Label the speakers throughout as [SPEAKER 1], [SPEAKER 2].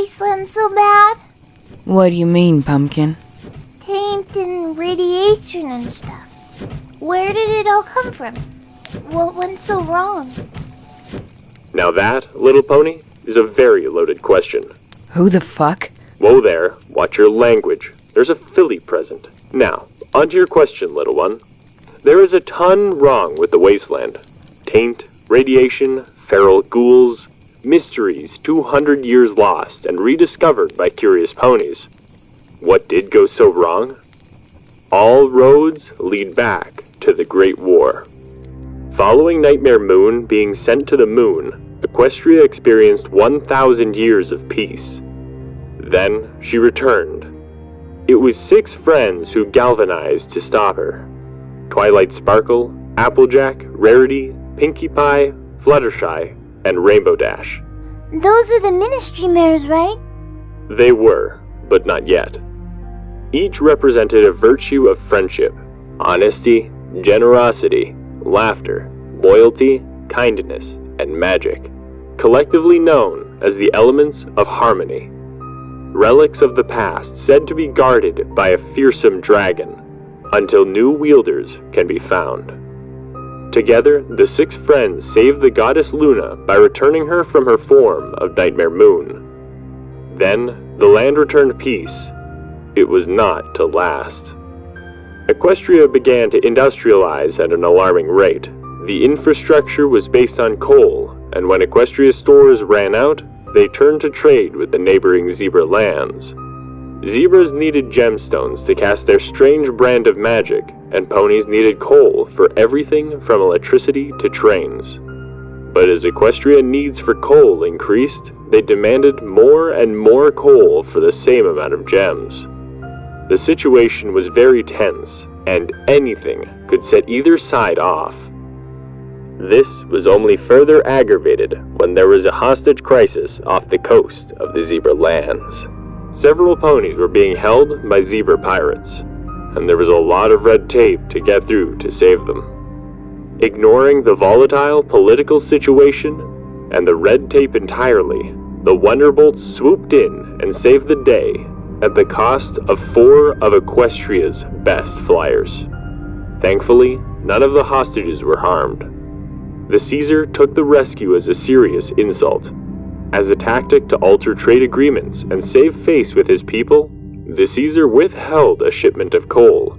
[SPEAKER 1] wasteland so bad?
[SPEAKER 2] What do you mean, Pumpkin?
[SPEAKER 1] Taint and radiation and stuff. Where did it all come from? What went so wrong?
[SPEAKER 3] Now that, little pony, is a very loaded question.
[SPEAKER 2] Who the fuck?
[SPEAKER 3] Whoa there, watch your language. There's a filly present. Now, onto your question, little one. There is a ton wrong with the wasteland. Taint, radiation, feral ghouls, mysteries 200 years lost and rediscovered by curious ponies. What did go so wrong? All roads lead back to the Great War. Following Nightmare Moon being sent to the moon, Equestria experienced 1,000 years of peace. Then she returned. It was 6 friends who galvanized to stop her. Twilight Sparkle, AppleJack, Rarity, Pinkie Pie, Fluttershy, and Rainbow Dash.
[SPEAKER 1] Those are the ministry mares, right?
[SPEAKER 3] They were, but not yet. Each represented a virtue of friendship, honesty, generosity, laughter, loyalty, kindness, and magic, collectively known as the elements of harmony. Relics of the past said to be guarded by a fearsome dragon, until new wielders can be found. Together, the 6 friends saved the goddess Luna by returning her from her form of Nightmare Moon. Then, the land returned peace. It was not to last. Equestria began to industrialize at an alarming rate. The infrastructure was based on coal, and when Equestria's stores ran out, they turned to trade with the neighboring zebra lands. Zebras needed gemstones to cast their strange brand of magic, and ponies needed coal for everything from electricity to trains. But as Equestria needs for coal increased, they demanded more and more coal for the same amount of gems. The situation was very tense, and anything could set either side off. This was only further aggravated when there was a hostage crisis off the coast of the zebra lands. Several ponies were being held by zebra pirates, and there was a lot of red tape to get through to save them. Ignoring the volatile political situation and the red tape entirely, the Wonderbolts swooped in and saved the day at the cost of 4 of Equestria's best flyers. Thankfully, none of the hostages were harmed. The Caesar took the rescue as a serious insult. As a tactic to alter trade agreements and save face with his people, the Caesar withheld a shipment of coal.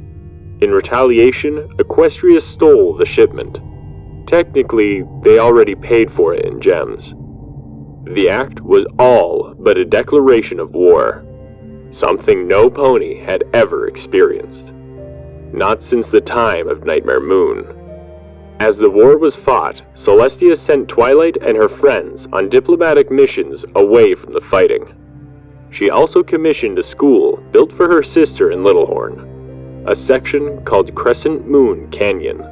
[SPEAKER 3] In retaliation, Equestria stole the shipment. Technically, they already paid for it in gems. The act was all but a declaration of war, something no pony had ever experienced. Not since the time of Nightmare Moon. As the war was fought, Celestia sent Twilight and her friends on diplomatic missions away from the fighting. She also commissioned a school built for her sister in Littlehorn, a section called Crescent Moon Canyon.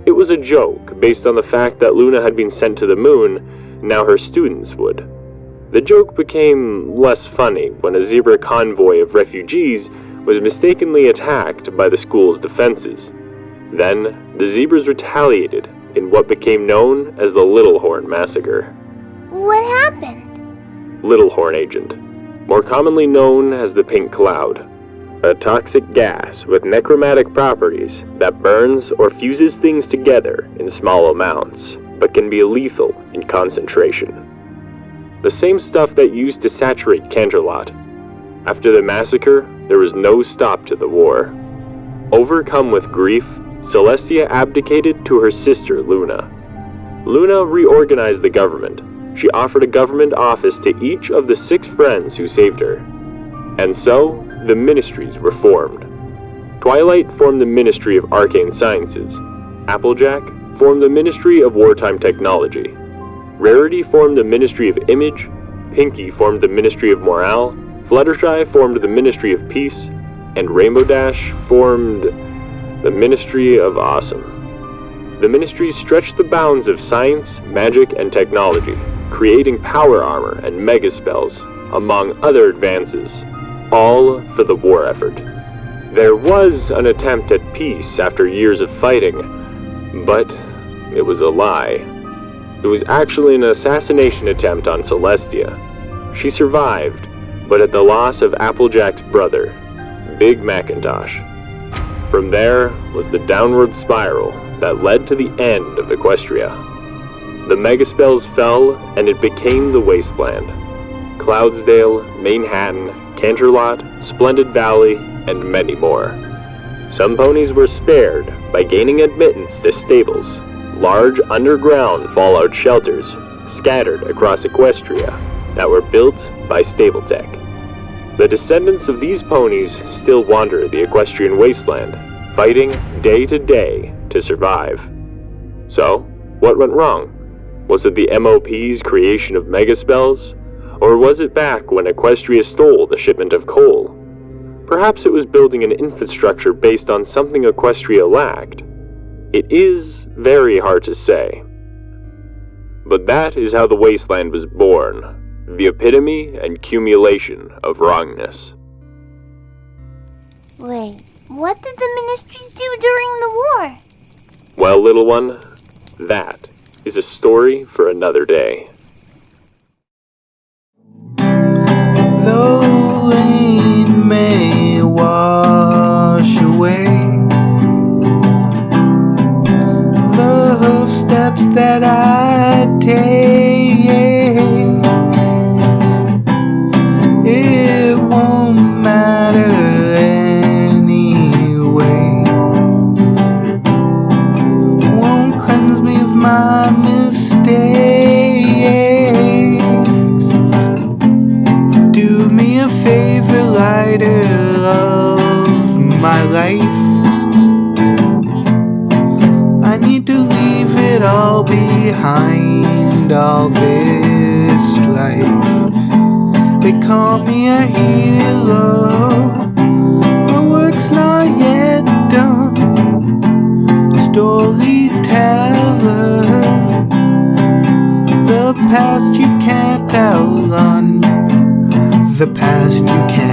[SPEAKER 3] It was a joke based on the fact that Luna had been sent to the moon, now her students would. The joke became less funny when a zebra convoy of refugees was mistakenly attacked by the school's defenses. Then, the zebras retaliated in what became known as the Littlehorn Massacre.
[SPEAKER 1] What happened?
[SPEAKER 3] Littlehorn Agent, more commonly known as the Pink Cloud, a toxic gas with necromantic properties that burns or fuses things together in small amounts, but can be lethal in concentration. The same stuff that used to saturate Canterlot. After the massacre, there was no stop to the war. Overcome with grief, Celestia abdicated to her sister Luna. Luna reorganized the government. She offered a government office to each of the 6 friends who saved her. And so, the ministries were formed. Twilight formed the Ministry of Arcane Sciences. AppleJack formed the Ministry of Wartime Technology. Rarity formed the Ministry of Image. Pinkie formed the Ministry of Morale. Fluttershy formed the Ministry of Peace. And Rainbow Dash formed the Ministry of Awesome. The ministries stretched the bounds of science, magic, and technology, creating power armor and mega spells, among other advances, all for the war effort. There was an attempt at peace after years of fighting, but it was a lie. It was actually an assassination attempt on Celestia. She survived, but at the loss of Applejack's brother, Big Macintosh. From there was the downward spiral that led to the end of Equestria. The megaspells fell, and it became the wasteland. Cloudsdale, Manhattan, Canterlot, Splendid Valley, and many more. Some ponies were spared by gaining admittance to stables, large underground fallout shelters scattered across Equestria that were built by Stable-Tech. The descendants of these ponies still wander the equestrian wasteland, fighting day to day to survive. So, what went wrong? Was it the MOP's creation of megaspells? Or was it back when Equestria stole the shipment of coal? Perhaps it was building an infrastructure based on something Equestria lacked. It is very hard to say. But that is how the wasteland was born, the epitome and cumulation of wrongness.
[SPEAKER 1] Wait, what did the ministries do during the war?
[SPEAKER 3] Well, little one, that is a story for another day.
[SPEAKER 4] The rain may wash away the steps that I take. It won't matter anyway. Won't cleanse me of my mistakes. Do me a favor, lighter of my life. I need to leave it all behind, all this strife. They call me a hero, my work's not yet done. Storyteller, the past you can't outrun. The past you can't